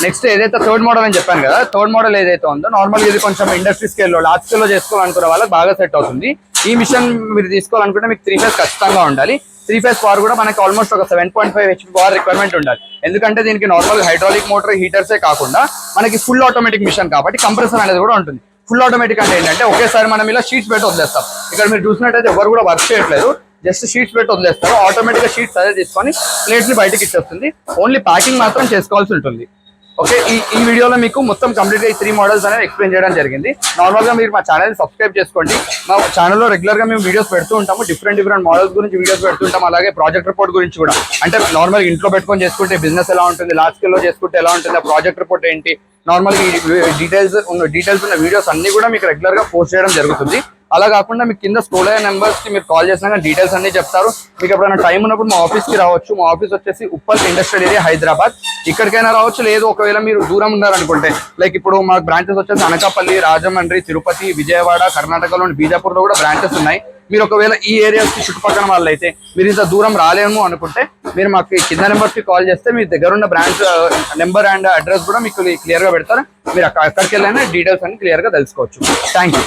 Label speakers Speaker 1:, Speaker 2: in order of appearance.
Speaker 1: Next ఏదైతే third model అని చెప్పాను కదా, థర్డ్ మోడల్ ఏదైతే ఉందో నార్మల్గా ఇది కొంచెం ఇండస్ట్రీ స్కేల్లో లార్జ్ స్కేల్లో చేసుకోవాలనుకునే వాళ్ళకి బాగా సెట్ అవుతుంది. ఈ మిషన్ మీరు తీసుకోవాలనుకుంటే మీకు 3 ఫేజ్ ఖచ్చితంగా ఉండాలి. 3 ఫేజ్ పవర్ కూడా మనకి ఆల్మోస్ట్ ఒక 7.5 HP పవర్ రిక్వైర్మెంట్ ఉండాలి. ఎందుకంటే దీనికి నార్మల్ హైడ్రాలిక్ మోటార్ హీటర్సే కాకుండా మనకి ఫుల్ ఆటోమేటిక్ మిషన్ కాబట్టి కంప్రెసర్ అనేది కూడా ఉంటుంది. ఫుల్ ఆటోమేటిక్ అంటే ఏంటంటే ఒకేసారి మనం ఇలా షీట్స్ పెట్టి వదిలేస్తాం. ఇక్కడ మీరు చూసినట్టయితే ఎవరు కూడా వర్క్ చేయట్లేదు, జస్ట్ షీట్స్ పెట్టి వదిలేస్తారు. ఆటోమేటిక్ గా షీట్స్ అదే తీసుకొని ప్లేట్స్ ని బయటకి ఇచ్చేస్తుంది. ఓన్లీ ప్యాకింగ్ మాత్రం చేసుకోవాల్సి ఉంటుంది. ఓకే, ఈ వీడియోలో మీకు మొత్తం కంప్లీట్ గా ఈ 3 మోడల్స్ అనేది ఎక్స్ప్లెయిన్ చేయడం జరిగింది. నార్మల్ గా మీరు మా ఛానల్ సబ్స్క్రైబ్ చేసుకోండి. మా ఛానల్లో రెగ్యులర్ గా మేము వీడియోస్ పెడుతూ ఉంటాము. డిఫరెంట్ మోడల్స్ గురించి వీడియోస్ పెడుతుంటాం. అలాగే ప్రాజెక్ట్ రిపోర్ట్ గురించి కూడా, అంటే నార్మల్ ఇంట్లో పెట్టుకొని చేసుకుంటే బిజినెస్ ఎలా ఉంటుంది, లార్జ్ స్కేల్ లో చేసుకుంటే ఎలా ఉంటుంది, ప్రాజెక్ట్ రిపోర్ట్ ఏంటి, నార్మల్ డీటెయిల్స్ ఉన్న వీడియోస్ అన్ని కూడా మీకు రెగ్యులర్ గా పోస్ట్ చేయడం జరుగుతుంది. అలా కాకుండా మీకు కింద స్క్రోల్ అయ్యే నెంబర్స్ కి మీరు కాల్ చేసినా కానీ డీటెయిల్స్ అన్ని చెప్తారు. మీకు ఎప్పుడైనా టైం ఉన్నప్పుడు మా ఆఫీస్ కి రావచ్చు. మా ఆఫీస్ వచ్చేసి ఉప్పల్ ఇండస్ట్రియల్ ఏరియా, హైదరాబాద్. ఇక్కడికైనా రావచ్చు, లేదు ఒకవేళ మీరు దూరం ఉన్నారనుకుంటే లైక్ ఇప్పుడు మాకు బ్రాంచెస్ వచ్చేసి అనకాపల్లి, రాజమండ్రి, తిరుపతి, విజయవాడ, కర్ణాటకలోని బీజాపూర్ లో కూడా బ్రాంచెస్ ఉన్నాయి. మీరు ఒకవేళ ఈ ఏరియాస్ కి చుట్టుపక్కల వాళ్ళు అయితే మీరు ఇంత దూరం రాలేము అనుకుంటే మీరు మాకు కింద నెంబర్స్ కి కాల్ చేస్తే మీ దగ్గర ఉన్న బ్రాంచ్ నెంబర్ అండ్ అడ్రస్ కూడా మీకు క్లియర్ గా పెడతారు. మీరు అక్కడికి వెళ్ళైనా డీటెయిల్స్ అన్ని క్లియర్ గా తెలుసుకోవచ్చు. Thank you.